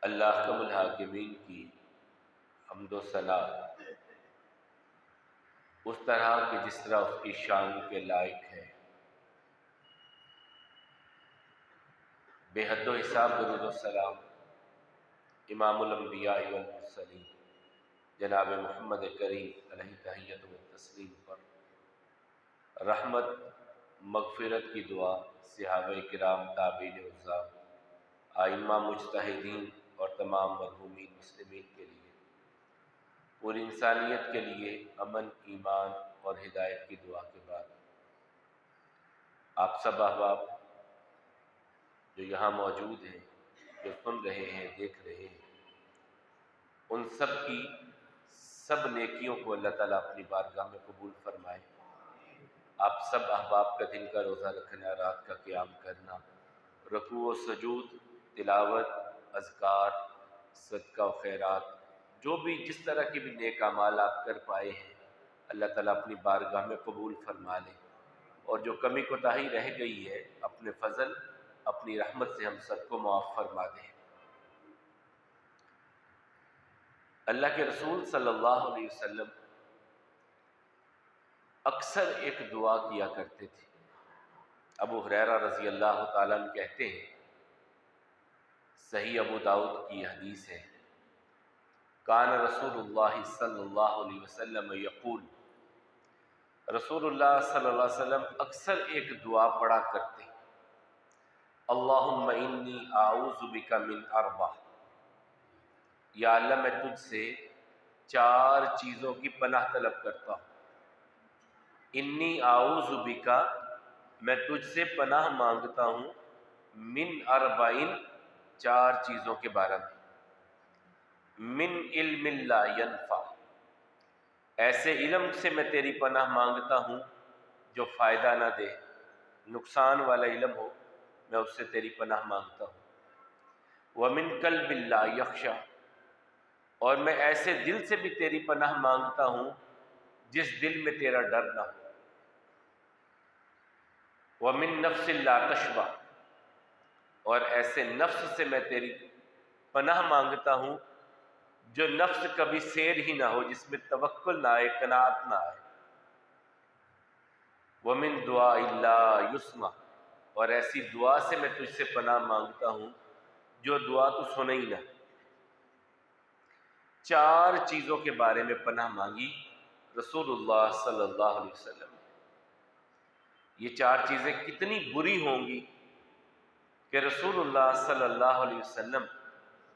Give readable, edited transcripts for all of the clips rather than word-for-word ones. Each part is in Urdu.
اللہ حکم الحاکمین کی حمد و ثنا اس طرح کہ جس طرح اس کی شان کے لائق ہے۔ بے حد و حساب درود و سلام امام الانبیاء والمرسلین جناب محمد کریم علیہ تحیۃ و تسلیم پر رحمت مغفرت کی دعا صحابہ کرام، تابعین عظام، ائمہ مجتہدین اور تمام مرحومین مسلمین کے لیے، پوری انسانیت کے لیے امن، ایمان اور ہدایت کی دعا کے بعد آپ سب احباب جو یہاں موجود ہیں، جو سن رہے ہیں، دیکھ رہے ہیں، ان سب کی سب نیکیوں کو اللہ تعالیٰ اپنی بارگاہ میں قبول فرمائے۔ آپ سب احباب کا دن کا روزہ رکھنا، رات کا قیام کرنا، رکوع و سجود، تلاوت، اذکار، صدقہ و خیرات، جو بھی جس طرح کی بھی نیک اعمال آپ کر پائے ہیں، اللہ تعالیٰ اپنی بارگاہ میں قبول فرما لے، اور جو کمی کوتاہی رہ گئی ہے اپنے فضل، اپنی رحمت سے ہم سب کو معاف فرما دے۔ اللہ کے رسول صلی اللہ علیہ وسلم اکثر ایک دعا کیا کرتے تھے۔ ابو ہریرہ رضی اللہ تعالیٰ عنہ کہتے ہیں، صحیح ابو داؤد کی حدیث ہے، کان رسول اللہ صلی اللہ علیہ وسلم یقول، رسول اللہ صلی اللہ علیہ وسلم اکثر ایک دعا پڑھا کرتے، اللہم انی اعوذ بک من اربع، یا اللہ میں تجھ سے 4 چیزوں کی پناہ طلب کرتا ہوں۔ انی اعوذ بک، میں تجھ سے پناہ مانگتا ہوں، من اربعین، 4 چیزوں کے بارے میں، من علم لا ینفع، ایسے علم سے میں تیری پناہ مانگتا ہوں جو فائدہ نہ دے، نقصان والا علم ہو، میں اس سے تیری پناہ مانگتا ہوں۔ ومن قلب لا یخشع، اور میں ایسے دل سے بھی تیری پناہ مانگتا ہوں جس دل میں تیرا ڈر نہ ہو۔ ومن نفس لا تشبع، اور ایسے نفس سے میں تیری پناہ مانگتا ہوں جو نفس کبھی سیر ہی نہ ہو، جس میں توکل نہ آئے، قناعت نہ آئے۔ ومن دعاء لا یسمع، اور ایسی دعا سے میں تجھ سے پناہ مانگتا ہوں جو دعا تو سنے ہی نہ۔ 4 چیزوں کے بارے میں پناہ مانگی رسول اللہ صلی اللہ علیہ وسلم۔ یہ 4 چیزیں کتنی بری ہوں گی کہ رسول اللہ صلی اللہ علیہ وسلم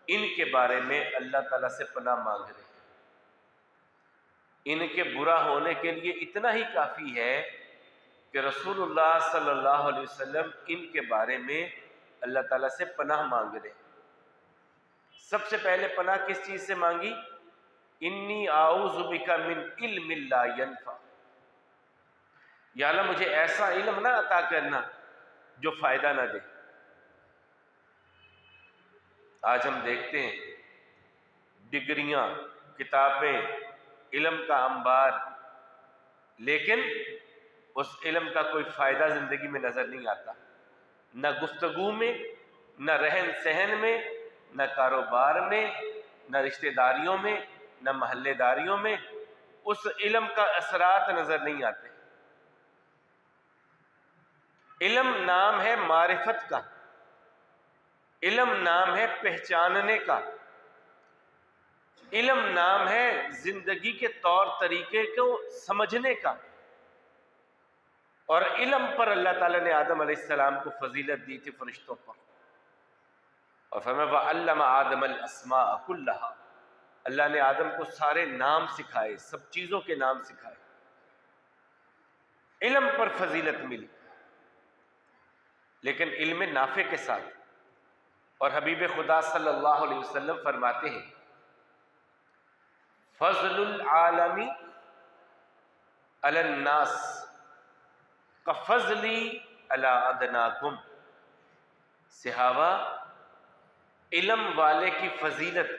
ان کے بارے میں اللہ تعالیٰ سے پناہ مانگ رہے ہیں۔ ان کے برا ہونے کے لیے اتنا ہی کافی ہے کہ رسول اللہ صلی اللہ علیہ وسلم ان کے بارے میں اللہ تعالیٰ سے پناہ مانگ رہے ہیں۔ سب سے پہلے پناہ کس چیز سے مانگی؟ انی اعوذ بک من علم لا ینفع، یا اللہ مجھے ایسا علم نہ عطا کرنا جو فائدہ نہ دے۔ آج ہم دیکھتے ہیں ڈگریاں، کتابیں، علم کا انبار، لیکن اس علم کا کوئی فائدہ زندگی میں نظر نہیں آتا، نہ گفتگو میں، نہ رہن سہن میں، نہ کاروبار میں، نہ رشتہ داریوں میں، نہ محلے داریوں میں اس علم کا اثرات نظر نہیں آتے۔ علم نام ہے معرفت کا، علم نام ہے پہچاننے کا، علم نام ہے زندگی کے طور طریقے کو سمجھنے کا، اور علم پر اللہ تعالیٰ نے آدم علیہ السلام کو فضیلت دی تھی فرشتوں پر، اور فرمایا وَعَلَّمَ آدَمَ الْأَسْمَاءَ كُلَّهَا، اللہ نے آدم کو سارے نام سکھائے، سب چیزوں کے نام سکھائے، علم پر فضیلت ملی، لیکن علم نافع کے ساتھ۔ اور حبیب خدا صلی اللہ علیہ وسلم فرماتے ہیں فضل العالم علی الناس کفضلی علی ادناکم، صحابہ، علم والے کی فضیلت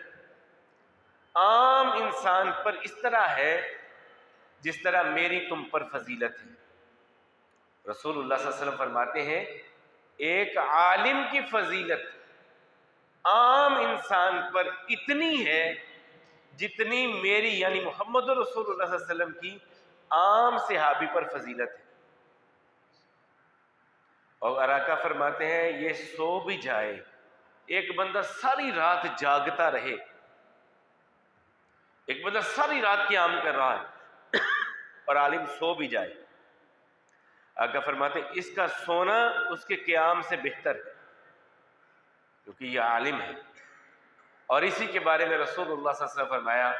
عام انسان پر اس طرح ہے جس طرح میری تم پر فضیلت ہے۔ رسول اللہ صلی اللہ علیہ وسلم فرماتے ہیں ایک عالم کی فضیلت عام انسان پر اتنی ہے جتنی میری یعنی محمد رسول اللہ صلی اللہ علیہ وسلم کی عام صحابی پر فضیلت ہے. اور اراکا فرماتے ہیں یہ سو بھی جائے، ایک بندہ ساری رات جاگتا رہے، ایک بندہ ساری رات قیام کر رہا ہے اور عالم سو بھی جائے، آقا فرماتے ہیں اس کا سونا اس کے قیام سے بہتر ہے، کیونکہ یہ عالم ہے. اور اسی کے بارے میں رسول اللہ صلی اللہ علیہ وسلم فرمایا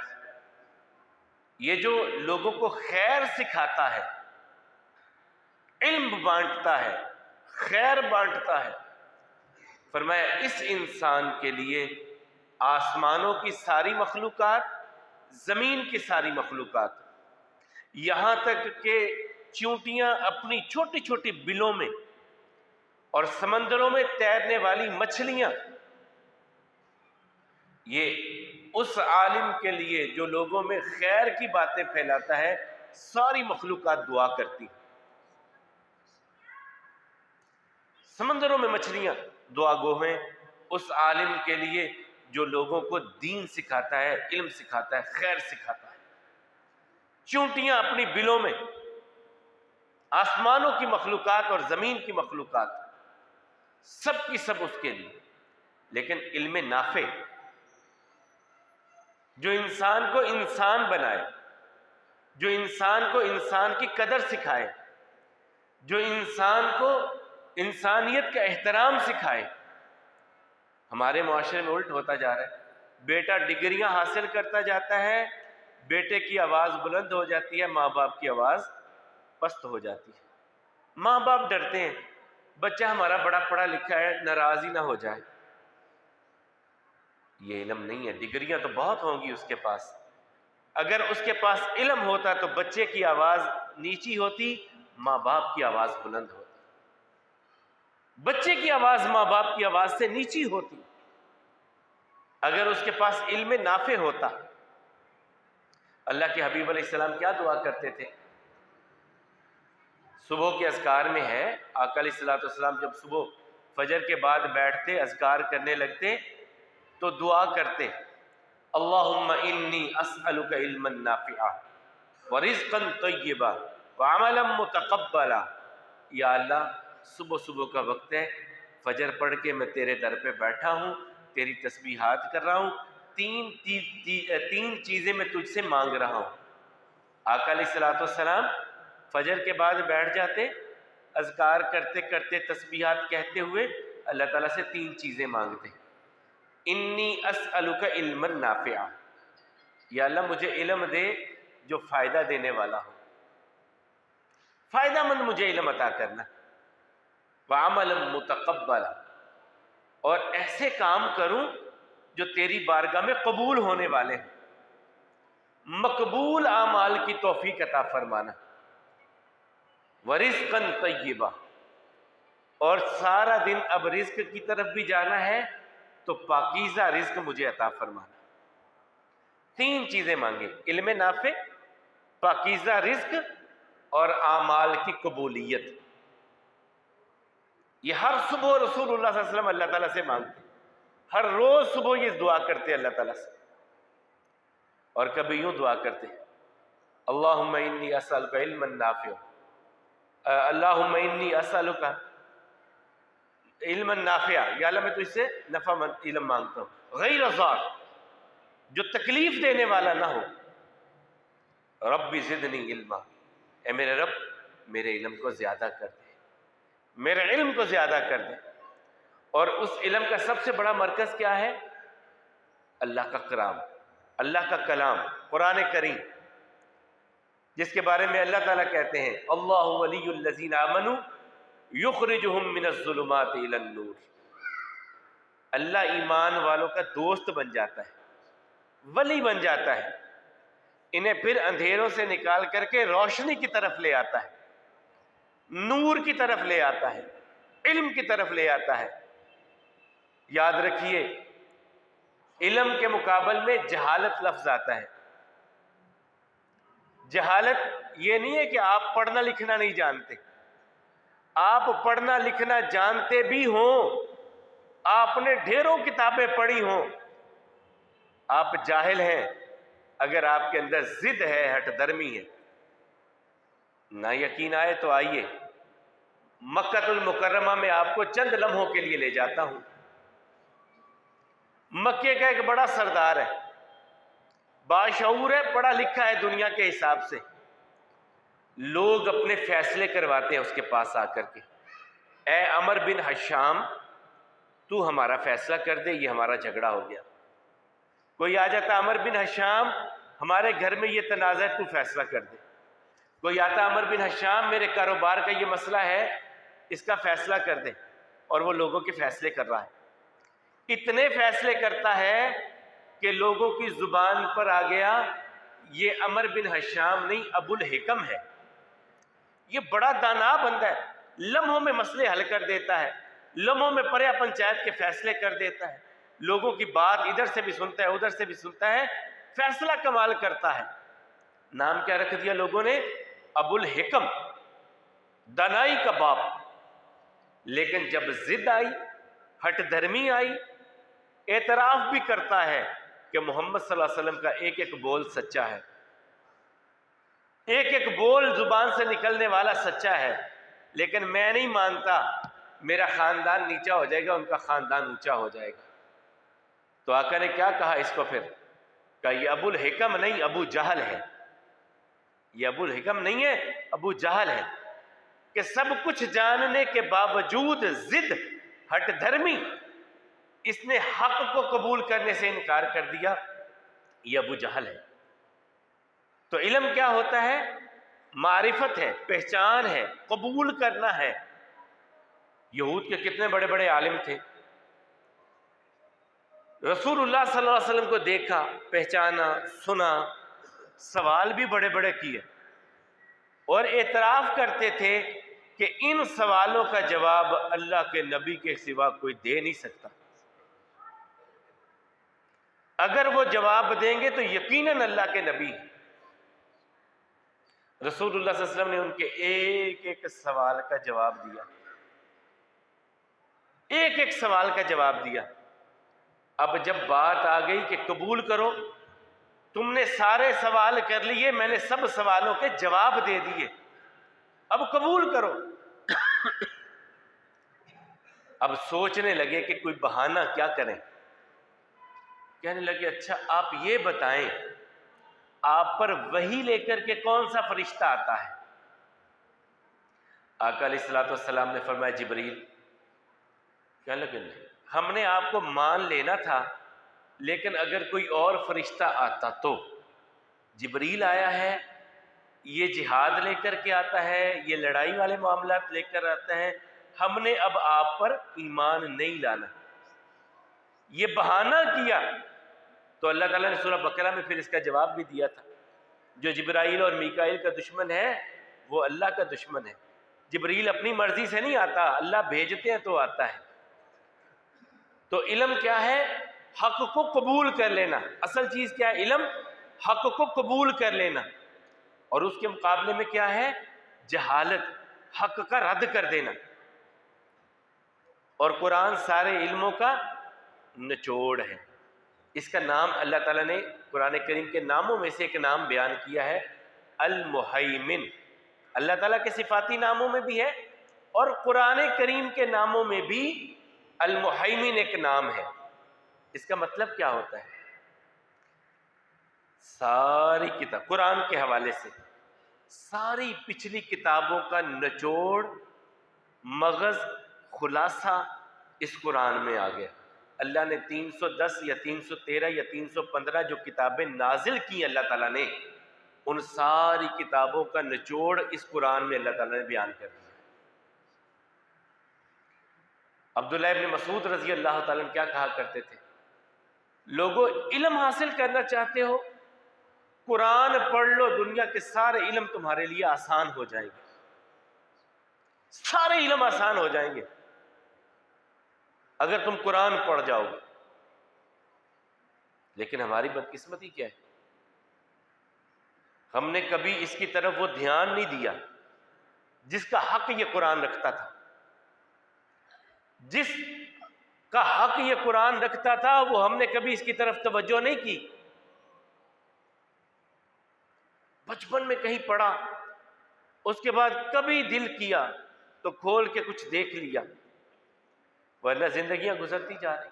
یہ جو لوگوں کو خیر سکھاتا ہے، علم بانٹتا ہے، خیر بانٹتا ہے، فرمایا اس انسان کے لیے آسمانوں کی ساری مخلوقات، زمین کی ساری مخلوقات، یہاں تک کہ چیونٹیاں اپنی چھوٹی چھوٹی بلوں میں اور سمندروں میں تیرنے والی مچھلیاں، یہ اس عالم کے لیے جو لوگوں میں خیر کی باتیں پھیلاتا ہے، ساری مخلوقات دعا کرتی ہیں. سمندروں میں مچھلیاں دعا گو ہیں اس عالم کے لیے جو لوگوں کو دین سکھاتا ہے، علم سکھاتا ہے، خیر سکھاتا ہے. چونٹیاں اپنی بلوں میں، آسمانوں کی مخلوقات اور زمین کی مخلوقات، سب کی سب اس کے لیے. لیکن علم نافع جو انسان کو انسان بنائے، جو انسان کو انسان کی قدر سکھائے، جو انسان کو انسانیت کا احترام سکھائے. ہمارے معاشرے میں الٹ ہوتا جا رہا ہے، بیٹا ڈگریاں حاصل کرتا جاتا ہے، بیٹے کی آواز بلند ہو جاتی ہے، ماں باپ کی آواز پست ہو جاتی ہے. ماں باپ ڈرتے ہیں بچہ ہمارا بڑا پڑھا لکھا ہے، ناراض ہی نہ ہو جائے. یہ علم نہیں ہے. ڈگریاں تو بہت ہوں گی اس کے پاس، اگر اس کے پاس علم ہوتا تو بچے کی آواز نیچی ہوتی، ماں باپ کی آواز بلند ہوتی. بچے کی آواز ماں باپ کی آواز سے نیچی ہوتی اگر اس کے پاس علم نافع ہوتا. اللہ کے حبیب علیہ السلام کیا دعا کرتے تھے؟ صبح کے اذکار میں ہے، آقا علیہ السلام جب صبح فجر کے بعد بیٹھتے اذکار کرنے لگتے تو دعا کرتے اللہم انی اسألک علما نافعا ورزقا طیبا وعملا متقبلا. یا اللہ صبح صبح کا وقت ہے، فجر پڑھ کے میں تیرے در پہ بیٹھا ہوں، تیری تسبیحات کر رہا ہوں، تین چیزیں میں تجھ سے مانگ رہا ہوں. آقا علیہ السلام فجر کے بعد بیٹھ جاتے، اذکار کرتے کرتے تسبیحات کہتے ہوئے اللہ تعالیٰ سے تین چیزیں مانگتے. انی اسألک علما نافعا، یا اللہ مجھے علم دے جو فائدہ دینے والا ہو، فائدہ مند مجھے علم عطا کرنا. وعملا متقبلا، اور ایسے کام کروں جو تیری بارگاہ میں قبول ہونے والے ہیں. مقبول اعمال کی توفیق عطا فرمانا. ورزقا طیبا، اور سارا دن اب رزق کی طرف بھی جانا ہے تو پاکیزہ رزق مجھے عطا فرمانا. تین چیزیں مانگے، علم نافع، پاکیزہ رزق اور اعمال کی قبولیت. یہ ہر صبح رسول اللہ صلی اللہ علیہ وسلم اللہ تعالیٰ سے مانگتے، ہر روز صبح یہ دعا کرتے اللہ تعالیٰ سے. اور کبھی یوں دعا کرتے اللہم انی اسألک علما نافعا، اللہم انی اسألک علما نافعا، یا اللہ میں تجھ سے نفع مند علم مانگتا ہوں، غیر ضار، جو تکلیف دینے والا نہ ہو. رب زدنی علما، اے میرے رب میرے علم کو زیادہ کر دے، میرے علم کو زیادہ کر دے. اور اس علم کا سب سے بڑا مرکز کیا ہے؟ اللہ کا کلام، اللہ کا کلام قرآن کریم، جس کے بارے میں اللہ تعالیٰ کہتے ہیں اللہ ولی الذین آمنوا یخرجہم من الظلمات الی النور. اللہ ایمان والوں کا دوست بن جاتا ہے، ولی بن جاتا ہے، انہیں پھر اندھیروں سے نکال کر کے روشنی کی طرف لے آتا ہے، نور کی طرف لے آتا ہے، علم کی طرف لے آتا ہے. یاد رکھیے علم کے مقابل میں جہالت لفظ آتا ہے. جہالت یہ نہیں ہے کہ آپ پڑھنا لکھنا نہیں جانتے، آپ پڑھنا لکھنا جانتے بھی ہوں، آپ نے ڈھیروں کتابیں پڑھی ہوں، آپ جاہل ہیں، اگر آپ کے اندر ضد ہے، ہٹ درمی ہے، نہ یقین آئے تو آئیے مکہ المکرمہ میں آپ کو چند لمحوں کے لیے لے جاتا ہوں۔ مکے کا ایک بڑا سردار ہے، باشعور ہے، پڑھا لکھا ہے دنیا کے حساب سے، لوگ اپنے فیصلے کرواتے ہیں اس کے پاس آ کر کے، اے عمر بن حشام تو ہمارا فیصلہ کر دے، یہ ہمارا جھگڑا ہو گیا۔ کوئی آ جاتا عمر بن حشام ہمارے گھر میں یہ تنازع ہے، تو فیصلہ کر دے۔ کوئی آتا عمر بن حشام میرے کاروبار کا یہ مسئلہ ہے، اس کا فیصلہ کر دے، اور وہ لوگوں کے فیصلے کر رہا ہے۔ اتنے فیصلے کرتا ہے کہ لوگوں کی زبان پر آ گیا یہ عمر بن حشام نہیں، ابو الحکم ہے، یہ بڑا دانا بندہ ہے، لمحوں میں مسئلے حل کر دیتا ہے، لمحوں میں پریا پنچایت کے فیصلے کر دیتا ہے، لوگوں کی بات ادھر سے بھی سنتا ہے ادھر سے بھی سنتا ہے، فیصلہ کمال کرتا ہے۔ نام کیا رکھ دیا لوگوں نے؟ ابو الحکم، دانائی کا باپ۔ لیکن جب ضد آئی، ہٹ دھرمی آئی، اعتراف بھی کرتا ہے کہ محمد صلی اللہ علیہ وسلم کا ایک ایک بول سچا ہے، ایک ایک بول زبان سے نکلنے والا سچا ہے، لیکن میں نہیں مانتا، میرا خاندان نیچا ہو جائے گا، ان کا خاندان اونچا ہو جائے گا۔ تو آقا نے کیا کہا اس کو پھر؟ کہ یہ ابو الحکم نہیں، ابو جہل ہے، یہ ابو الحکم نہیں ہے، ابو جہل ہے، کہ سب کچھ جاننے کے باوجود ضد، ہٹ دھرمی، اس نے حق کو قبول کرنے سے انکار کر دیا، یہ ابو جہل ہے۔ تو علم کیا ہوتا ہے؟ معرفت ہے، پہچان ہے، قبول کرنا ہے۔ یہود کے کتنے بڑے بڑے عالم تھے، رسول اللہ صلی اللہ علیہ وسلم کو دیکھا، پہچانا، سنا، سوال بھی بڑے بڑے کیے، اور اعتراف کرتے تھے کہ ان سوالوں کا جواب اللہ کے نبی کے سوا کوئی دے نہیں سکتا، اگر وہ جواب دیں گے تو یقیناً اللہ کے نبی ہیں۔ رسول اللہ صلی اللہ علیہ وسلم نے ان کے ایک ایک سوال کا جواب دیا، ایک ایک سوال کا جواب دیا۔ اب جب بات آ گئی کہ قبول کرو، تم نے سارے سوال کر لیے، میں نے سب سوالوں کے جواب دے دیے، اب قبول کرو۔ اب سوچنے لگے کہ کوئی بہانہ کیا کریں، کہنے لگے اچھا آپ یہ بتائیں آپ پر وحی لے کر کے کون سا فرشتہ آتا ہے؟ آقا علیہ الصلوۃ والسلام نے فرمایا جبریل۔ کہنے لگے نہیں، ہم نے آپ کو مان لینا تھا، لیکن اگر کوئی اور فرشتہ آتا تو؟ جبریل آیا ہے، یہ جہاد لے کر کے آتا ہے، یہ لڑائی والے معاملات لے کر آتا ہے، ہم نے اب آپ پر ایمان نہیں لانا، یہ بہانہ کیا۔ تو اللہ تعالیٰ نے سورہ بقرہ میں پھر اس کا جواب بھی دیا تھا، جو جبرائیل اور میکائیل کا دشمن ہے وہ اللہ کا دشمن ہے، جبریل اپنی مرضی سے نہیں آتا، اللہ بھیجتے ہیں تو آتا ہے۔ تو علم کیا ہے؟ حق کو قبول کر لینا، اصل چیز کیا ہے؟ علم، حق کو قبول کر لینا، اور اس کے مقابلے میں کیا ہے؟ جہالت، حق کا رد کر دینا۔ اور قرآن سارے علموں کا نچوڑ ہے، اس کا نام اللہ تعالیٰ نے قرآن کریم کے ناموں میں سے ایک نام بیان کیا ہے، المحیمن۔ اللہ تعالیٰ کے صفاتی ناموں میں بھی ہے، اور قرآن کریم کے ناموں میں بھی المحیمن ایک نام ہے۔ اس کا مطلب کیا ہوتا ہے؟ ساری کتاب، قرآن کے حوالے سے ساری پچھلی کتابوں کا نچوڑ، مغز، خلاصہ اس قرآن میں آ گیا۔ اللہ نے 310 یا 313 یا 315 جو کتابیں نازل کی اللہ تعالیٰ نے، ان ساری کتابوں کا نچوڑ اس قرآن میں اللہ تعالیٰ نے بیان کر دیا۔ عبداللہ ابن مسعود رضی اللہ تعالیٰ عنہ کیا کہا کرتے تھے؟ لوگوں علم حاصل کرنا چاہتے ہو، قرآن پڑھ لو، دنیا کے سارے علم تمہارے لیے آسان ہو جائیں گے، سارے علم آسان ہو جائیں گے اگر تم قرآن پڑھ جاؤ گے۔ لیکن ہماری بدقسمتی کیا ہے؟ ہم نے کبھی اس کی طرف وہ دھیان نہیں دیا جس کا حق یہ قرآن رکھتا تھا، جس کا حق یہ قرآن رکھتا تھا، وہ ہم نے کبھی اس کی طرف توجہ نہیں کی. بچپن میں کہیں پڑھا، اس کے بعد کبھی دل کیا تو کھول کے کچھ دیکھ لیا، ورنہ زندگیاں گزرتی جا رہی.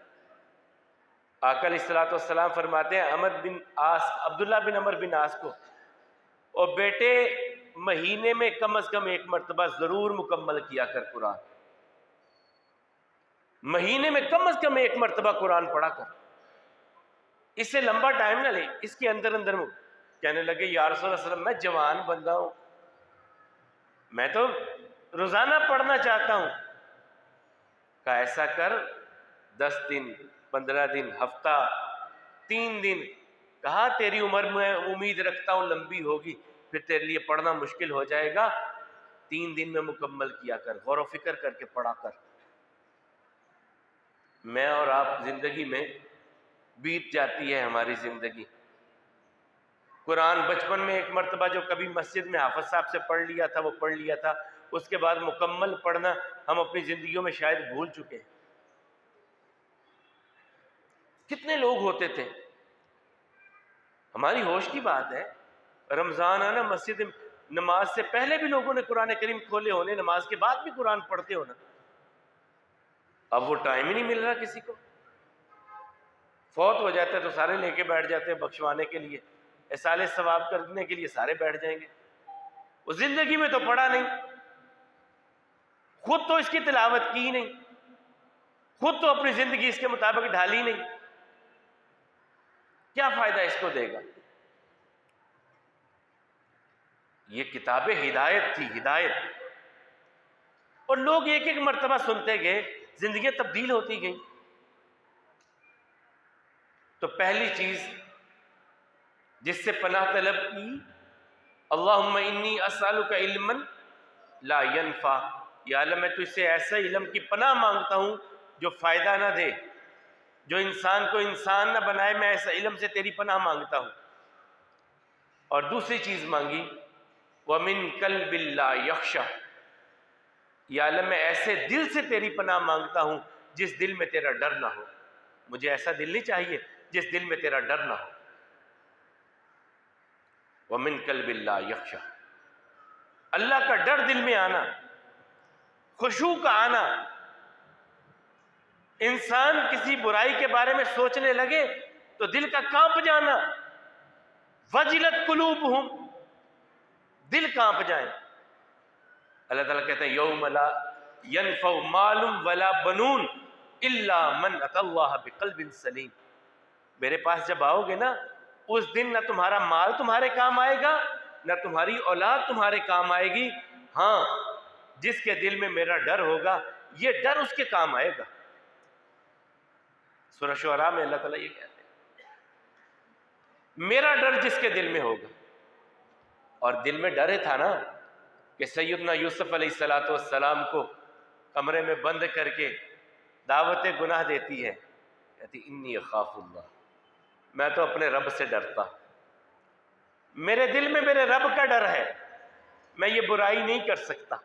آقا علیہ الصلوۃ والسلام فرماتے ہیں عبداللہ بن عمر بن عاص کو، اور بیٹے مہینے میں کم از کم ایک مرتبہ ضرور مکمل کیا کر قرآن، مہینے میں کم از کم ایک مرتبہ قرآن پڑھا کر، اس سے لمبا ٹائم نہ لے. اس کے اندر کہنے لگے یا رسول اللہ صلی اللہ علیہ وسلم، میں جوان بندہ ہوں، میں تو روزانہ پڑھنا چاہتا ہوں. کہا ایسا کر 10 دن 15 دن ہفتہ 3 دن. کہا تیری عمر میں امید رکھتا ہوں لمبی ہوگی، پھر تیرے لیے پڑھنا مشکل ہو جائے گا. 3 دن میں مکمل کیا کر، غور و فکر کر کے پڑھا کر. میں اور آپ زندگی میں بیت جاتی ہے ہماری زندگی. قرآن بچپن میں ایک مرتبہ جو کبھی مسجد میں حافظ صاحب سے پڑھ لیا تھا وہ پڑھ لیا تھا، اس کے بعد مکمل پڑھنا ہم اپنی زندگیوں میں شاید بھول چکے ہیں. کتنے لوگ ہوتے تھے، ہماری ہوش کی بات ہے، رمضان آنا مسجد نماز سے پہلے بھی لوگوں نے قرآن کریم کھولے ہونے، نماز کے بعد بھی قرآن پڑھتے ہونا. اب وہ ٹائم ہی نہیں مل رہا کسی کو. فوت ہو جاتا ہے تو سارے لے کے بیٹھ جاتے ہیں بخشوانے کے لیے، احصال ثواب کرنے کے لیے سارے بیٹھ جائیں گے. وہ زندگی میں تو پڑھا نہیں، خود تو اس کی تلاوت کی نہیں، خود تو اپنی زندگی اس کے مطابق ڈھالی نہیں. کیا فائدہ اس کو دے گا؟ یہ کتاب ہدایت تھی، ہدایت. اور لوگ ایک ایک مرتبہ سنتے گئے، زندگیاں تبدیل ہوتی گئیں. تو پہلی چیز جس سے پناہ طلب کی، اللہم انی اسألک علما لا ینفع، یا اللہ میں تجھ سے ایسا علم کی پناہ مانگتا ہوں جو فائدہ نہ دے، جو انسان کو انسان نہ بنائے. میں ایسا علم سے تیری پناہ مانگتا ہوں. اور دوسری چیز مانگی وَمِن قَلْبٍ لَا يَخْشَىٰ، یا اللہ میں ایسے دل سے تیری پناہ مانگتا ہوں جس دل میں تیرا ڈر نہ ہو. مجھے ایسا دل نہیں چاہیے جس دل میں تیرا ڈر نہ ہو. وَمِن قَلْبٍ لَا يَخْشَىٰ، اللہ کا ڈر دل میں آنا، خشوع کا آنا. انسان کسی برائی کے بارے میں سوچنے لگے تو دل کا کانپ جانا، وجلت قلوبہم، دل کانپ جائیں. اللہ تعالیٰ کہتے ہیں یوم لا ینفع مال ولا بنون الا من اتى اللہ بقلب سلیم. میرے پاس جب آؤ گے نا، اس دن نہ تمہارا مال تمہارے کام آئے گا، نہ تمہاری اولاد تمہارے کام آئے گی. ہاں، جس کے دل میں میرا ڈر ہوگا، یہ ڈر اس کے کام آئے گا. سورہ شعراء میں اللہ تعالیٰ یہ کہتے ہیں میرا ڈر جس کے دل میں ہوگا. اور دل میں ڈر تھا نا کہ سیدنا یوسف علیہ السلام کو کمرے میں بند کر کے دعوت گناہ دیتی ہے، کہتی انی اخاف اللہ، میں تو اپنے رب سے ڈرتا، میرے دل میں میرے رب کا ڈر ہے، میں یہ برائی نہیں کر سکتا.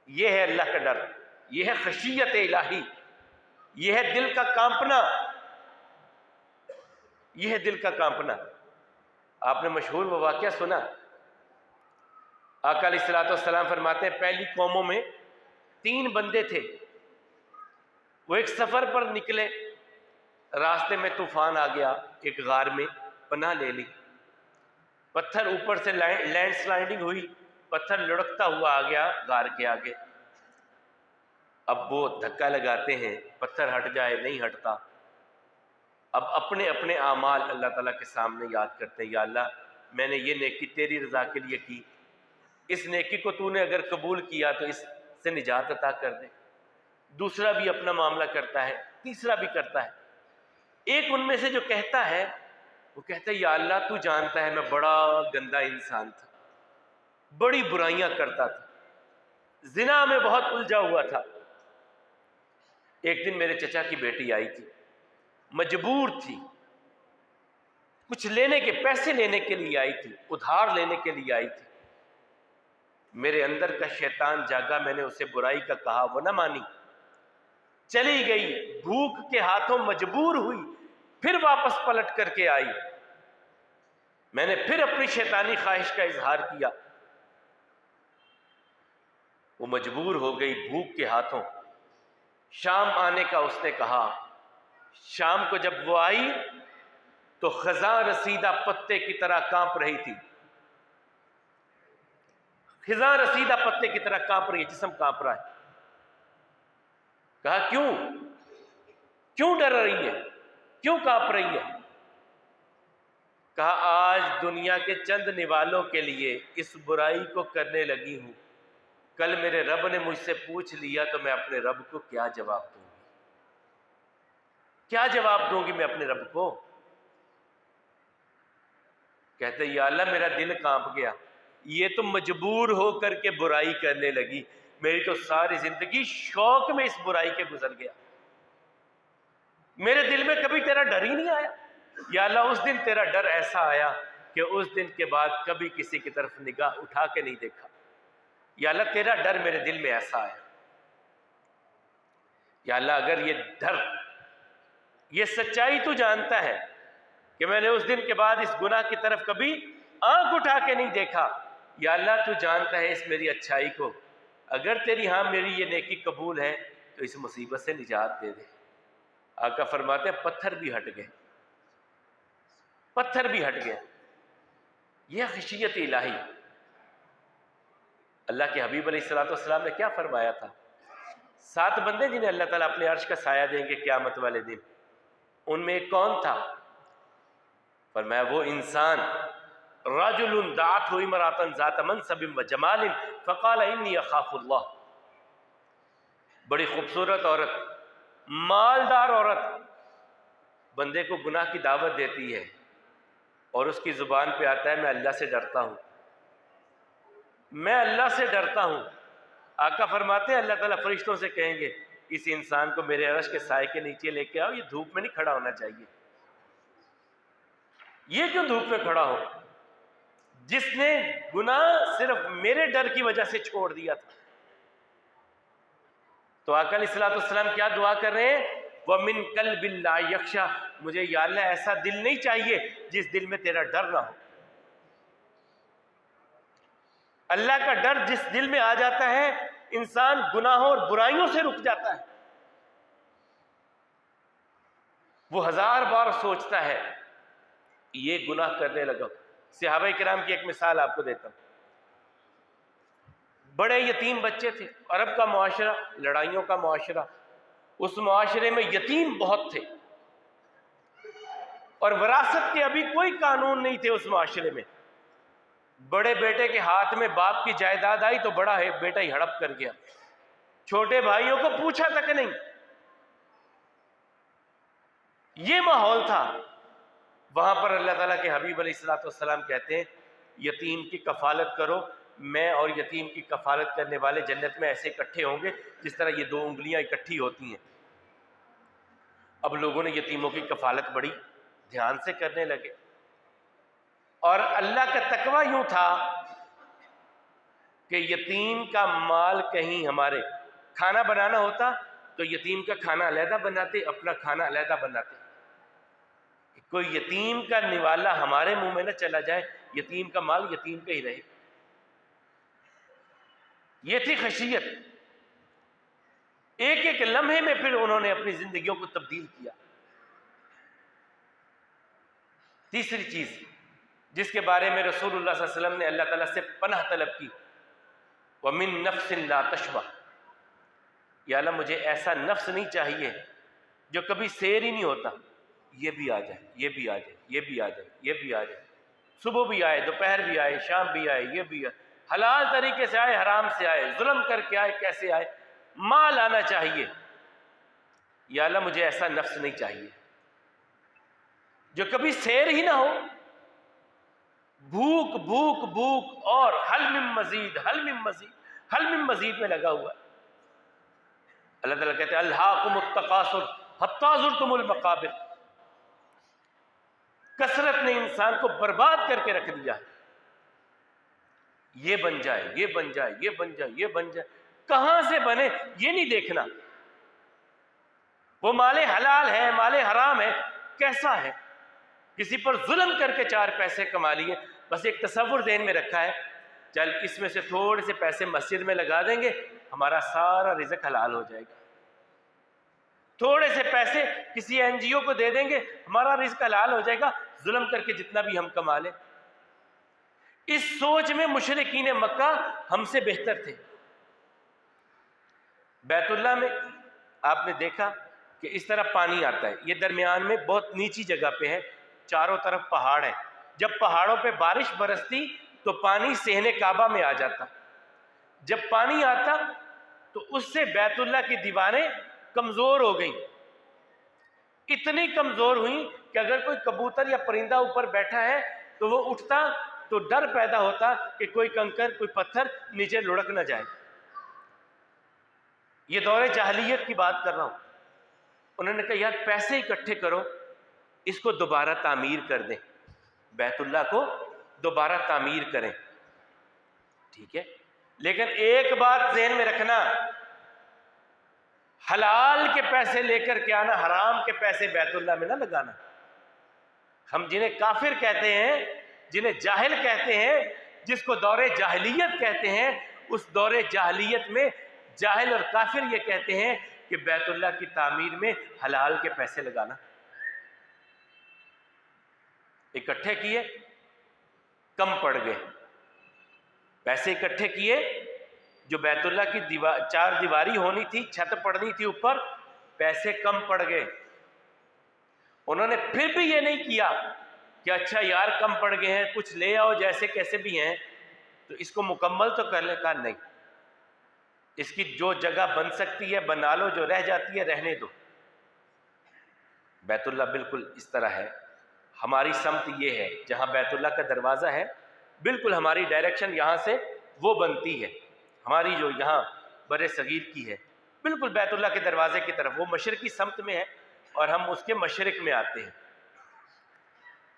یہ ہے اللہ کا ڈر، یہ ہے خشیت الہی، یہ ہے دل کا کانپنا، یہ ہے دل کا کانپنا. آپ نے مشہور وہ واقعہ سنا، آقا علیہ الصلوۃ والسلام فرماتے ہیں پہلی قوموں میں 3 بندے تھے. وہ ایک سفر پر نکلے، راستے میں طوفان آ گیا، ایک غار میں پناہ لے لی، پتھر اوپر سے لینڈ سلائڈنگ ہوئی، پتھر لڑکتا ہوا آ گیا غار کے آگے. اب وہ دھکا لگاتے ہیں، پتھر ہٹ جائے، نہیں ہٹتا. اب اپنے اپنے اعمال اللہ تعالیٰ کے سامنے یاد کرتے ہیں، یا اللہ میں نے یہ نیکی تیری رضا کے لیے کی، اس نیکی کو تو نے اگر قبول کیا تو اس سے نجات عطا کر دے. دوسرا بھی اپنا معاملہ کرتا ہے، تیسرا بھی کرتا ہے. ایک ان میں سے جو کہتا ہے، وہ کہتا ہے یا اللہ تو جانتا ہے میں بڑا گندا انسان تھا، بڑی برائیاں کرتا تھا، زنا میں بہت الجھا ہوا تھا. ایک دن میرے چچا کی بیٹی آئی تھی، مجبور تھی، کچھ لینے کے پیسے لینے کے لیے آئی تھی، ادھار لینے کے لیے آئی تھی. میرے اندر کا شیطان جاگا، میں نے اسے برائی کا کہا، وہ نہ مانی. چلی گئی، بھوک کے ہاتھوں مجبور ہوئی، پھر واپس پلٹ کر کے آئی، میں نے پھر اپنی شیطانی خواہش کا اظہار کیا، وہ مجبور ہو گئی بھوک کے ہاتھوں، شام آنے کا اس نے کہا۔ شام کو جب وہ آئی تو خزاں رسیدہ پتے کی طرح کانپ رہی تھی، خزاں رسیدہ پتے کی طرح کانپ رہی ہے، جسم کانپ رہا ہے۔ کہا کیوں ڈر رہی ہے، کیوں کانپ رہی ہے؟ کہا آج دنیا کے چند نوالوں کے لیے اس برائی کو کرنے لگی ہوں، کل میرے رب نے مجھ سے پوچھ لیا تو میں اپنے رب کو کیا جواب دوں گی؟ کیا جواب دوں گی میں اپنے رب کو؟ کہتے یا اللہ میرا دل کانپ گیا، یہ تو مجبور ہو کر کے برائی کرنے لگی، میری تو ساری زندگی شوق میں اس برائی کے گزر گیا، میرے دل میں کبھی تیرا ڈر ہی نہیں آیا۔ یا اللہ اس دن تیرا ڈر ایسا آیا کہ اس دن کے بعد کبھی کسی کی طرف نگاہ اٹھا کے نہیں دیکھا۔ یا اللہ تیرا ڈر میرے دل میں ایسا آیا۔ یا اللہ اگر یہ ڈر، یہ سچائی تو جانتا ہے کہ میں نے اس دن کے بعد اس گناہ کی طرف کبھی آنکھ اٹھا کے نہیں دیکھا، یا اللہ تو جانتا ہے اس میری اچھائی کو، اگر تیری ہاں میری یہ نیکی قبول ہے تو اس مصیبت سے نجات دے دے۔ آقا فرماتے ہیں پتھر بھی ہٹ گئے، پتھر بھی ہٹ گئے۔ یہ خشیت الہی۔ اللہ کے حبیب علیہ السلام نے کیا فرمایا تھا؟ 7 بندے جنہیں اللہ تعالیٰ اپنے عرش کا سایہ دیں گے قیامت والے دن، ان میں ایک کون تھا؟ فرمایا وہ انسان رجل دعته امرأة ذات منصب و جمال فقال انی اخاف اللہ، بڑی خوبصورت عورت، مالدار عورت بندے کو گناہ کی دعوت دیتی ہے اور اس کی زبان پہ آتا ہے میں اللہ سے ڈرتا ہوں، میں اللہ سے ڈرتا ہوں۔ آقا فرماتے ہیں اللہ تعالیٰ فرشتوں سے کہیں گے اس انسان کو میرے عرش کے سائے کے نیچے لے کے آؤ، یہ دھوپ میں نہیں کھڑا ہونا چاہیے، یہ کیوں دھوپ میں کھڑا ہو؟ جس نے گناہ صرف میرے ڈر کی وجہ سے چھوڑ دیا تھا۔ تو آقا علیہ السلام کیا دعا کر رہے ہیں؟ وَمِن قَلْبٍ لَا يَخْشَىٰ، مجھے یا اللہ ایسا دل نہیں چاہیے جس دل میں تیرا ڈر نہ ہو۔ اللہ کا ڈر جس دل میں آ جاتا ہے انسان گناہوں اور برائیوں سے رک جاتا ہے، وہ 1000 بار سوچتا ہے یہ گناہ کرنے لگا۔ صحابہ کرام کی ایک مثال آپ کو دیتا ہوں۔ بڑے یتیم بچے تھے، عرب کا معاشرہ لڑائیوں کا معاشرہ، اس معاشرے میں یتیم بہت تھے اور وراثت کے ابھی کوئی قانون نہیں تھے اس معاشرے میں۔ بڑے بیٹے کے ہاتھ میں باپ کی جائیداد آئی تو بڑا بیٹا ہی ہڑپ کر گیا، چھوٹے بھائیوں کو پوچھا تک نہیں۔ یہ ماحول تھا۔ وہاں پر اللہ تعالیٰ کے حبیب علیہ السلام کہتے ہیں یتیم کی کفالت کرو، میں اور یتیم کی کفالت کرنے والے جنت میں ایسے اکٹھے ہوں گے جس طرح یہ 2 انگلیاں اکٹھی ہوتی ہیں۔ اب لوگوں نے یتیموں کی کفالت بڑی دھیان سے کرنے لگے، اور اللہ کا تقویٰ یوں تھا کہ یتیم کا مال کہیں ہمارے کھانا بنانا ہوتا تو یتیم کا کھانا علیحدہ بناتے، اپنا کھانا علیحدہ بناتے، کوئی یتیم کا نوالا ہمارے منہ میں نہ چلا جائے، یتیم کا مال یتیم کا ہی رہے۔ یہ تھی خشیت۔ ایک ایک لمحے میں پھر انہوں نے اپنی زندگیوں کو تبدیل کیا۔ تیسری چیز جس کے بارے میں رسول اللہ صلی اللہ علیہ وسلم نے اللہ تعالیٰ سے پناہ طلب کی، وَمِن نَفْسٍ لَا تَشْبَعْ، یا اللہ مجھے ایسا نفس نہیں چاہیے جو کبھی سیر ہی نہیں ہوتا، یہ بھی آ جائے، یہ بھی آ جائے، یہ بھی آ جائے، یہ بھی آ جائے، صبح بھی آئے، دوپہر بھی آئے، شام بھی آئے، یہ بھی آئے، حلال طریقے سے آئے، حرام سے آئے، ظلم کر کے آئے، کیسے آئے، مال آنا چاہیے۔ یا اللہ مجھے ایسا نفس نہیں چاہیے جو کبھی سیر ہی نہ ہو، بھوک بھوک بھوک اور حل من مزید، حل من مزید، حل من مزید میں لگا ہوا ہے۔ اللہ تعالیٰ کہتے ہیں الہاکم التکاثر حتی زرتم المقابر، کثرت نے انسان کو برباد کر کے رکھ دیا ہے۔ یہ بن جائے، یہ بن جائے، یہ بن جائے، یہ بن جائے، کہاں سے بنے یہ نہیں دیکھنا، وہ مال حلال ہے، مال حرام ہے، کیسا ہے؟ کسی پر ظلم کر کے 4 پیسے کما لیے، بس ایک تصور ذہن میں رکھا ہے چل اس میں سے تھوڑے سے پیسے مسجد میں لگا دیں گے، ہمارا سارا رزق حلال ہو جائے گا، تھوڑے سے پیسے کسی این جی او کو دے دیں گے، ہمارا رزق حلال ہو جائے گا، ظلم کر کے جتنا بھی ہم کما لیں۔ اس سوچ میں مشرکین مکہ ہم سے بہتر تھے۔ بیت اللہ میں آپ نے دیکھا کہ اس طرح پانی آتا ہے، یہ درمیان میں بہت نیچی جگہ پہ ہے، چاروں طرف پہاڑ ہے، جب پہاڑوں پہ بارش برستی تو پانی صحن کعبہ میں آ جاتا، جب پانی آتا تو اس سے بیت اللہ کی دیواریں کمزور ہو گئیں، اتنی کمزور ہوئیں کہ اگر کوئی کبوتر یا پرندہ اوپر بیٹھا ہے تو وہ اٹھتا تو ڈر پیدا ہوتا کہ کوئی کنکر کوئی پتھر نیچے لڑک نہ جائے۔ یہ دور جاہلیت کی بات کر رہا ہوں۔ انہوں نے کہا یار پیسے اکٹھے کرو، اس کو دوبارہ تعمیر کر دیں، بیت اللہ کو دوبارہ تعمیر کریں، ٹھیک ہے، لیکن ایک بات ذہن میں رکھنا، حلال کے پیسے لے کر کے آنا، حرام کے پیسے بیت اللہ میں نہ لگانا۔ ہم جنہیں کافر کہتے ہیں، جنہیں جاہل کہتے ہیں، جس کو دور جاہلیت کہتے ہیں، اس دور جاہلیت میں جاہل اور کافر یہ کہتے ہیں کہ بیت اللہ کی تعمیر میں حلال کے پیسے لگانا۔ اکٹھے کیے، کم پڑ گئے، پیسے اکٹھے کیے، جو بیت اللہ کی 4 دیواری ہونی تھی، چھت پڑنی تھی اوپر، پیسے کم پڑ گئے۔ انہوں نے پھر بھی یہ نہیں کیا کہ اچھا یار کم پڑ گئے ہیں کچھ لے آؤ جیسے کیسے بھی ہیں تو اس کو مکمل تو کر لے، کا نہیں، اس کی جو جگہ بن سکتی ہے بنا لو، جو رہ جاتی ہے رہنے دو۔ بیت اللہ بالکل اس طرح ہے، ہماری سمت یہ ہے، جہاں بیت اللہ کا دروازہ ہے بالکل ہماری ڈائریکشن یہاں سے وہ بنتی ہے، ہماری جو یہاں بر صغیر کی ہے بالکل بیت اللہ کے دروازے کی طرف، وہ مشرقی سمت میں ہے اور ہم اس کے مشرق میں آتے ہیں۔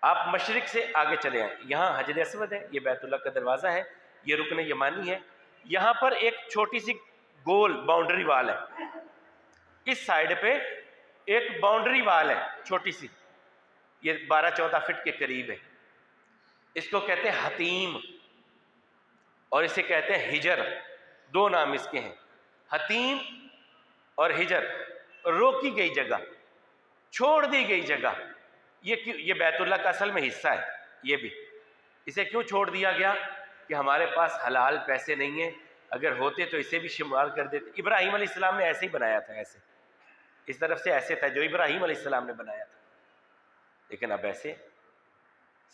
آپ مشرق سے آگے چلے آئیں، یہاں حجر اسود ہے، یہ بیت اللہ کا دروازہ ہے، یہ رکن یمانی ہے، یہاں پر ایک چھوٹی سی گول باؤنڈری وال ہے، اس سائیڈ پہ ایک باؤنڈری وال ہے چھوٹی سی، یہ 12-14 فٹ کے قریب ہے، اس کو کہتے ہیں حتیم اور اسے کہتے ہیں ہجر، 2 نام اس کے ہیں، حتیم اور ہجر، روکی گئی جگہ، چھوڑ دی گئی جگہ، یہ بیت اللہ کا اصل میں حصہ ہے، یہ بھی اسے کیوں چھوڑ دیا گیا کہ ہمارے پاس حلال پیسے نہیں ہیں، اگر ہوتے تو اسے بھی شمار کر دیتے۔ ابراہیم علیہ السلام نے ایسے ہی بنایا تھا، ایسے اس طرف سے ایسے تھا جو ابراہیم علیہ السلام نے بنایا تھا، لیکن اب ایسے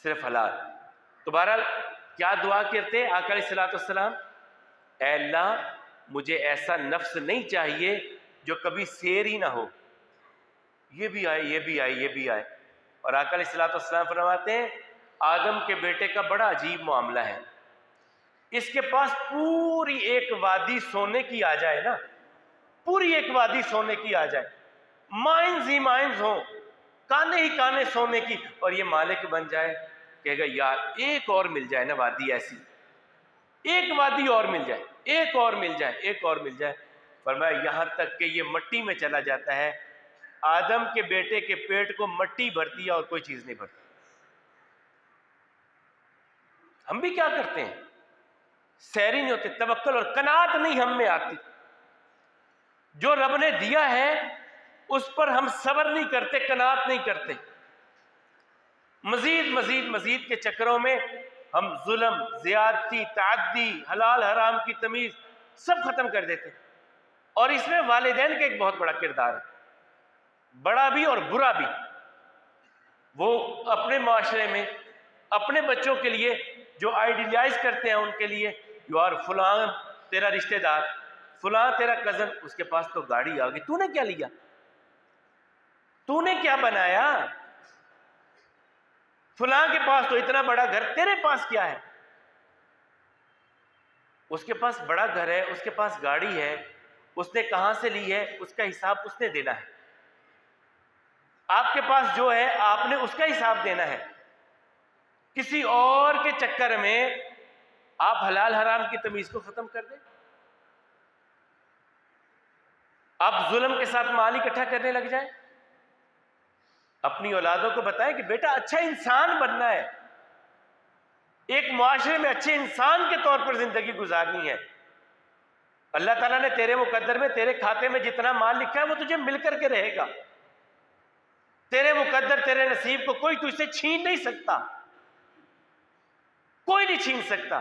صرف حلال۔ تو بہرحال کیا دعا کرتے آقا علیہ الصلوۃ والسلام؟ اے اللہ مجھے ایسا نفس نہیں چاہیے جو کبھی سیر ہی نہ ہو، یہ بھی آئے یہ بھی آئے یہ بھی آئے۔ اور آقا علیہ الصلوۃ والسلام فرماتے ہیں آدم کے بیٹے کا بڑا عجیب معاملہ ہے، اس کے پاس پوری ایک وادی سونے کی آ جائے نا، پوری ایک وادی سونے کی آ جائے، مائنز ہی مائنز ہوں، کانے ہی کانے سونے کی، اور یہ مالک بن جائے، کہے گا یار ایک اور مل جائے نا وادی ایسی، ایک وادی اور مل جائے، ایک اور مل جائے، ایک اور مل جائے۔ فرمایا یہاں تک کہ یہ مٹی میں چلا جاتا ہے، آدم کے بیٹے کے پیٹ کو مٹی بھرتی ہے اور کوئی چیز نہیں بھرتی۔ ہم بھی کیا کرتے ہیں، سیری نہیں ہوتے، توکل اور قناعت نہیں ہم میں آتی، جو رب نے دیا ہے اس پر ہم صبر نہیں کرتے، قناعت نہیں کرتے، مزید مزید مزید کے چکروں میں ہم ظلم، زیادتی، تعدی، حلال حرام کی تمیز سب ختم کر دیتے، اور اس میں والدین کا ایک بہت بڑا کردار ہے، بڑا بھی اور برا بھی۔ وہ اپنے معاشرے میں اپنے بچوں کے لیے جو آئیڈیلائز کرتے ہیں ان کے لیے، یار فلاں تیرا رشتہ دار، فلاں تیرا کزن، اس کے پاس تو گاڑی آ گئی، تو نے کیا لیا، تو نے کیا بنایا، فلاں کے پاس تو اتنا بڑا گھر، تیرے پاس کیا ہے؟ اس کے پاس بڑا گھر ہے، اس کے پاس گاڑی ہے، اس نے کہاں سے لی ہے، اس کا حساب اس نے دینا ہے۔ آپ کے پاس جو ہے آپ نے اس کا حساب دینا ہے۔ کسی اور کے چکر میں آپ حلال حرام کی تمیز کو ختم کر دیں۔ اب ظلم کے ساتھ مال اکٹھا کرنے لگ جائیں؟ اپنی اولادوں کو بتائیں کہ بیٹا اچھا انسان بننا ہے، ایک معاشرے میں اچھے انسان کے طور پر زندگی گزارنی ہے۔ اللہ تعالیٰ نے تیرے مقدر میں، تیرے کھاتے میں جتنا مال لکھا ہے وہ تجھے مل کر کے رہے گا۔ تیرے مقدر، تیرے نصیب کو کوئی تجھ سے چھین نہیں سکتا، کوئی نہیں چھین سکتا۔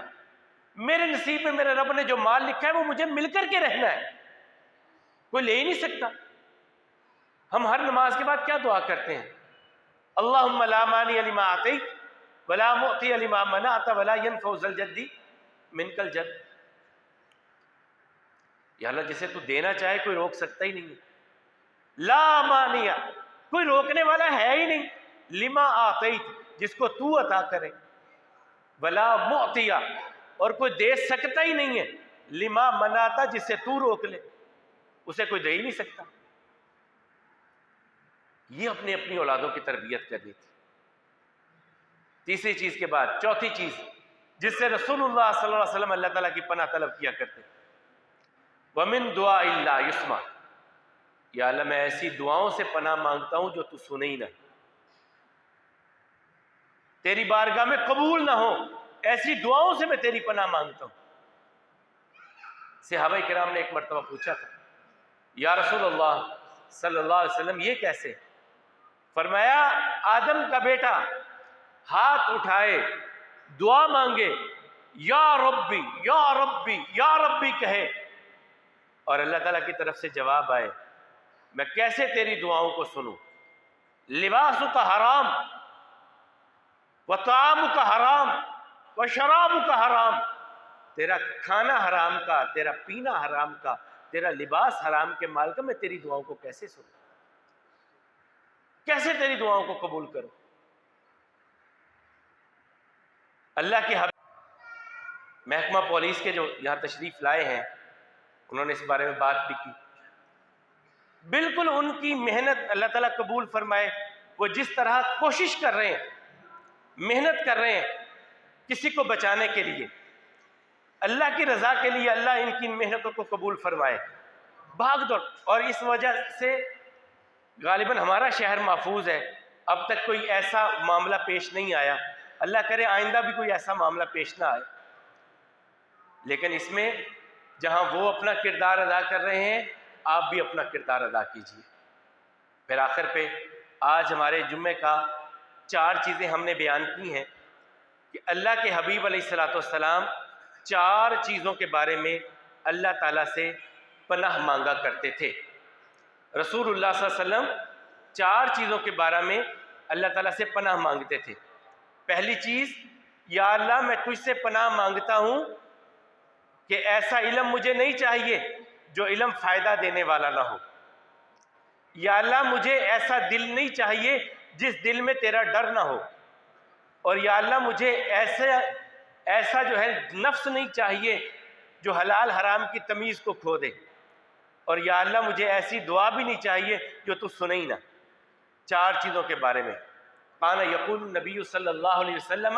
میرے نصیب میں میرے رب نے جو مال لکھا ہے وہ مجھے مل کر کے رہنا ہے، کوئی لے ہی نہیں سکتا۔ ہم ہر نماز کے بعد کیا دعا کرتے ہیں؟ اللہم لا مانع لما اعطیت ولا معطی لما منعت ولا ينفع ذا الجد منک الجد۔ یا اللہ جسے تو دینا چاہے کوئی روک سکتا ہی نہیں ہے۔ لا مانع، کوئی روکنے والا ہے ہی نہیں، لما اعطیت، جس کو تو عطا کرے، ولا معطی، اور کوئی دے سکتا ہی نہیں ہے، لما منعت، جسے تو روک لے، اسے کوئی دے ہی نہیں سکتا۔ یہ اپنی اولادوں کی تربیت کرنی تھی۔ تیسری چیز کے بعد چوتھی چیز جس سے رسول اللہ صلی اللہ علیہ وسلم اللہ تعالیٰ کی پناہ طلب کیا کرتے، وَمِن دُعَاءِ اللَّهِ يُسْمَعُ، یا اللہ میں ایسی دعاؤں سے پناہ مانگتا ہوں جو تو سنے ہی نہ، تیری بارگاہ میں قبول نہ ہو، ایسی دعاؤں سے میں تیری پناہ مانگتا ہوں۔ صحابہ کرام نے ایک مرتبہ پوچھا تھا، یا رسول اللہ صلی اللہ علیہ وسلم یہ کیسے؟ فرمایا آدم کا بیٹا ہاتھ اٹھائے، دعا مانگے، یا ربی یا ربی یا ربی کہے، اور اللہ تعالیٰ کی طرف سے جواب آئے، میں کیسے تیری دعاؤں کو سنوں؟ لباسک حرام وطعامک حرام وشرابک حرام، تیرا کھانا حرام کا، تیرا پینا حرام کا، تیرا لباس حرام کے مال کا، میں تیری دعاؤں کو کیسے سنوں؟ کیسے تیری دعاؤں کو قبول کروں؟ اللہ کے حبیب محکمہ پولیس کے جو یہاں تشریف لائے ہیں انہوں نے اس بارے میں بات بھی کی، بالکل ان کی محنت اللہ تعالیٰ قبول فرمائے۔ وہ جس طرح کوشش کر رہے ہیں، محنت کر رہے ہیں کسی کو بچانے کے لیے، اللہ کی رضا کے لیے، اللہ ان کی محنتوں کو قبول فرمائے۔ بھاگ دوڑ، اور اس وجہ سے غالباً ہمارا شہر محفوظ ہے، اب تک کوئی ایسا معاملہ پیش نہیں آیا، اللہ کرے آئندہ بھی کوئی ایسا معاملہ پیش نہ آئے۔ لیکن اس میں جہاں وہ اپنا کردار ادا کر رہے ہیں، آپ بھی اپنا کردار ادا کیجیے۔ پھر آخر پہ آج ہمارے جمعے کا 4 چیزیں ہم نے بیان کی ہیں کہ اللہ کے حبیب علیہ الصلوۃ والسلام 4 چیزوں کے بارے میں اللہ تعالیٰ سے پناہ مانگا کرتے تھے۔ رسول اللہ صلی اللہ علیہ وسلم 4 چیزوں کے بارے میں اللہ تعالیٰ سے پناہ مانگتے تھے۔ پہلی چیز، یا اللہ میں تجھ سے پناہ مانگتا ہوں کہ ایسا علم مجھے نہیں چاہیے جو علم فائدہ دینے والا نہ ہو۔ یا اللہ مجھے ایسا دل نہیں چاہیے جس دل میں تیرا ڈر نہ ہو، اور یا اللہ مجھے ایسا جو ہے نفس نہیں چاہیے جو حلال حرام کی تمیز کو کھو دے، اور یا اللہ مجھے ایسی دعا بھی نہیں چاہیے جو تو سنے ہی نہ۔ 4 چیزوں کے بارے میں کان یقول النبی صلی اللہ علیہ وسلم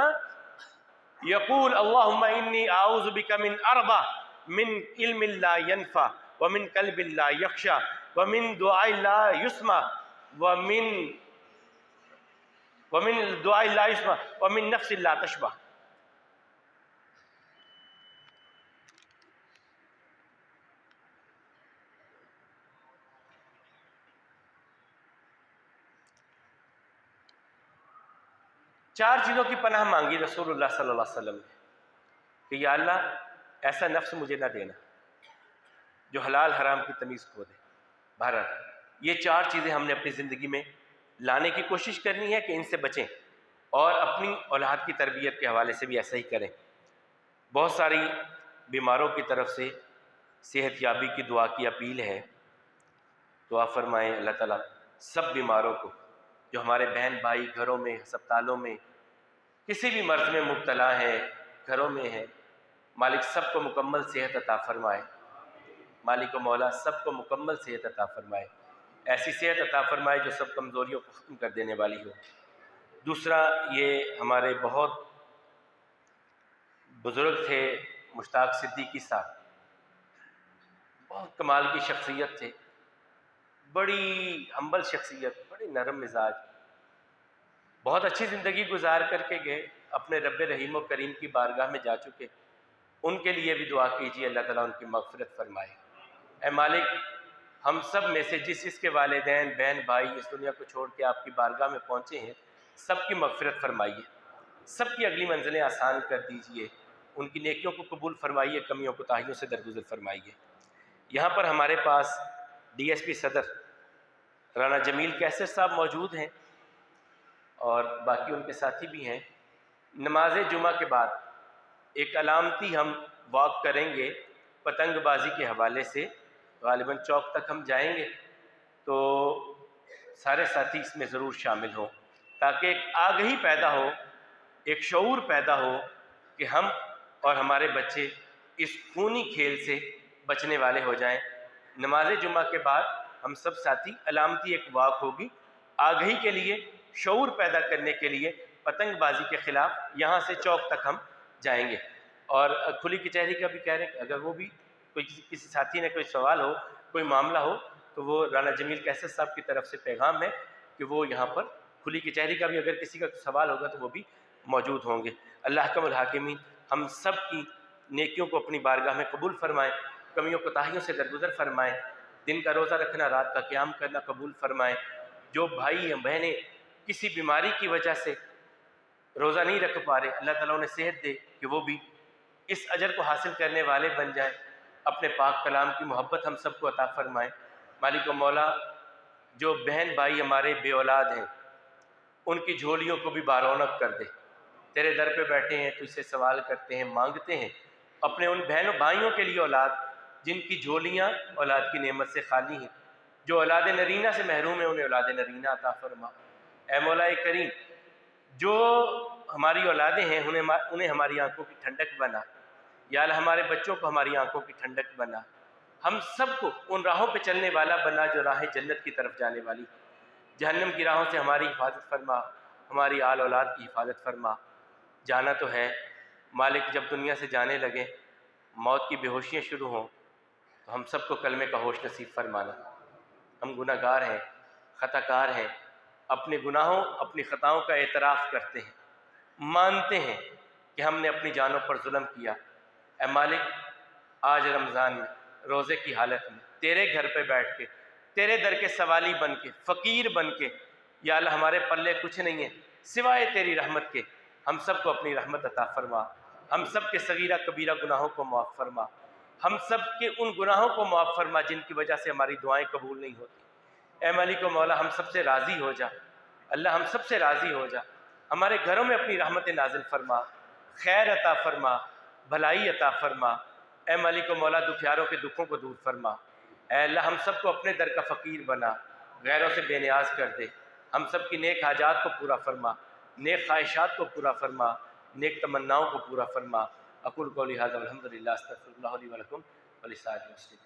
یقول اللہم انی اعوذ بک من 4، من علم لا ینفع ومن قلب لا یخشع ومن دعاء لا یسمع ومن دعاء لا یسمع ومن نفس لا تشبع۔ چار چیزوں کی پناہ مانگی رسول اللہ صلی اللہ علیہ وسلم نے کہ یا اللہ ایسا نفس مجھے نہ دینا جو حلال حرام کی تمیز کھو دے۔ بہرحال یہ 4 چیزیں ہم نے اپنی زندگی میں لانے کی کوشش کرنی ہے کہ ان سے بچیں، اور اپنی اولاد کی تربیت کے حوالے سے بھی ایسا ہی کریں۔ بہت ساری بیماروں کی طرف سے صحت یابی کی دعا کی اپیل ہے، دعا فرمائیں اللہ تعالیٰ سب بیماروں کو، جو ہمارے بہن بھائی گھروں میں، ہسپتالوں میں کسی بھی مرض میں مبتلا ہیں، گھروں میں ہیں، مالک سب کو مکمل صحت عطا فرمائے۔ مالک و مولا سب کو مکمل صحت عطا فرمائے، ایسی صحت عطا فرمائے جو سب کمزوریوں کو ختم کر دینے والی ہو۔ دوسرا، یہ ہمارے بہت بزرگ تھے مشتاق صدیقی صاحب، بہت کمال کی شخصیت تھے، بڑی ہمبل شخصیت، بڑی نرم مزاج، بہت اچھی زندگی گزار کر کے گئے، اپنے رب رحیم و کریم کی بارگاہ میں جا چکے۔ ان کے لیے بھی دعا کیجیے اللہ تعالیٰ ان کی مغفرت فرمائے۔ اے مالک، ہم سب میں سے جس جس کے والدین بہن بھائی اس دنیا کو چھوڑ کے آپ کی بارگاہ میں پہنچے ہیں، سب کی مغفرت فرمائیے، سب کی اگلی منزلیں آسان کر دیجیے، ان کی نیکیوں کو قبول فرمائیے، کمیوں کوتاہیوں سے درگزر فرمائیے۔ یہاں پر ہمارے پاس ڈی ایس پی صدر رانا جمیل کیسر صاحب موجود ہیں اور باقی ان کے ساتھی بھی ہیں۔ نماز جمعہ کے بعد ایک علامتی ہم واک کریں گے پتنگ بازی کے حوالے سے، غالباً چوک تک ہم جائیں گے، تو سارے ساتھی اس میں ضرور شامل ہوں تاکہ ایک آگہی پیدا ہو، ایک شعور پیدا ہو کہ ہم اور ہمارے بچے اس خونی کھیل سے بچنے والے ہو جائیں۔ نماز جمعہ کے بعد ہم سب ساتھی علامتی ایک واک ہوگی آگہی کے لیے، شعور پیدا کرنے کے لیے پتنگ بازی کے خلاف، یہاں سے چوک تک ہم جائیں گے۔ اور کھلی کچہری کا بھی کہہ رہے ہیں کہ اگر وہ بھی کوئی کسی ساتھی نے کوئی سوال ہو، کوئی معاملہ ہو، تو وہ رانا جمیل کیسر صاحب کی طرف سے پیغام ہے کہ وہ یہاں پر کھلی کچہری کا بھی اگر کسی کا سوال ہوگا تو وہ بھی موجود ہوں گے۔ اللہ احکم الحاکمین ہم سب کی نیکیوں کو اپنی بارگاہ میں قبول فرمائیں، کمیوں کوتاہیوں سے درگزر فرمائیں، دن کا روزہ رکھنا، رات کا قیام کرنا قبول فرمائیں۔ جو بھائی بہنیں کسی بیماری کی وجہ سے روزہ نہیں رکھ پا رہے، اللہ تعالیٰ انہیں صحت دے کہ وہ بھی اس اجر کو حاصل کرنے والے بن جائیں۔ اپنے پاک کلام کی محبت ہم سب کو عطا فرمائیں۔ مالک و مولا، جو بہن بھائی ہمارے بے اولاد ہیں ان کی جھولیوں کو بھی بارونق کر دے۔ تیرے در پہ بیٹھے ہیں، تجھ سے سوال کرتے ہیں، مانگتے ہیں اپنے ان بہنوں بھائیوں کے لیے اولاد جن کی جھولیاں اولاد کی نعمت سے خالی ہیں، جو اولاد نرینہ سے محروم ہیں، انہیں اولاد نرینہ عطا فرما۔ اے مولا کریم، جو ہماری اولادیں ہیں انہیں ہماری آنکھوں کی ٹھنڈک بنا، یا اللہ ہمارے بچوں کو ہماری آنکھوں کی ٹھنڈک بنا، ہم سب کو ان راہوں پہ چلنے والا بنا جو راہیں جنت کی طرف جانے والی، جہنم کی راہوں سے ہماری حفاظت فرما، ہماری آل اولاد کی حفاظت فرما۔ جانا تو ہے مالک، جب دنیا سے جانے لگے، موت کی بے ہوشیاں شروع ہوں تو ہم سب کو کلمے کا ہوش نصیب فرمانا۔ ہم گناہ گار ہیں، خطا کار ہیں، اپنے گناہوں اپنی خطاؤں کا اعتراف کرتے ہیں، مانتے ہیں کہ ہم نے اپنی جانوں پر ظلم کیا۔ اے مالک، آج رمضان میں روزے کی حالت میں تیرے گھر پہ بیٹھ کے، تیرے در کے سوالی بن کے، فقیر بن کے، یا اللہ ہمارے پلے کچھ نہیں ہے سوائے تیری رحمت کے، ہم سب کو اپنی رحمت عطا فرما، ہم سب کے صغیرہ کبیرہ گناہوں کو معاف فرما، ہم سب کے ان گناہوں کو معاف فرما جن کی وجہ سے ہماری دعائیں قبول نہیں ہوتی۔ اے مالک و مولا، ہم سب سے راضی ہو جا، اللہ ہم سب سے راضی ہو جا، ہمارے گھروں میں اپنی رحمت نازل فرما، خیر عطا فرما، بھلائی عطا فرما۔ اے مالک و مولا، دکھیاروں کے دکھوں کو دور فرما۔ اے اللہ، ہم سب کو اپنے در کا فقیر بنا، غیروں سے بے نیاز کر دے، ہم سب کی نیک حاجات کو پورا فرما، نیک خواہشات کو پورا فرما، نیک تمناؤں کو پورا فرما۔ اقول قولی ھذا والحمد للہ، استغفر اللہ لی ولکم ولسائر المسلمین۔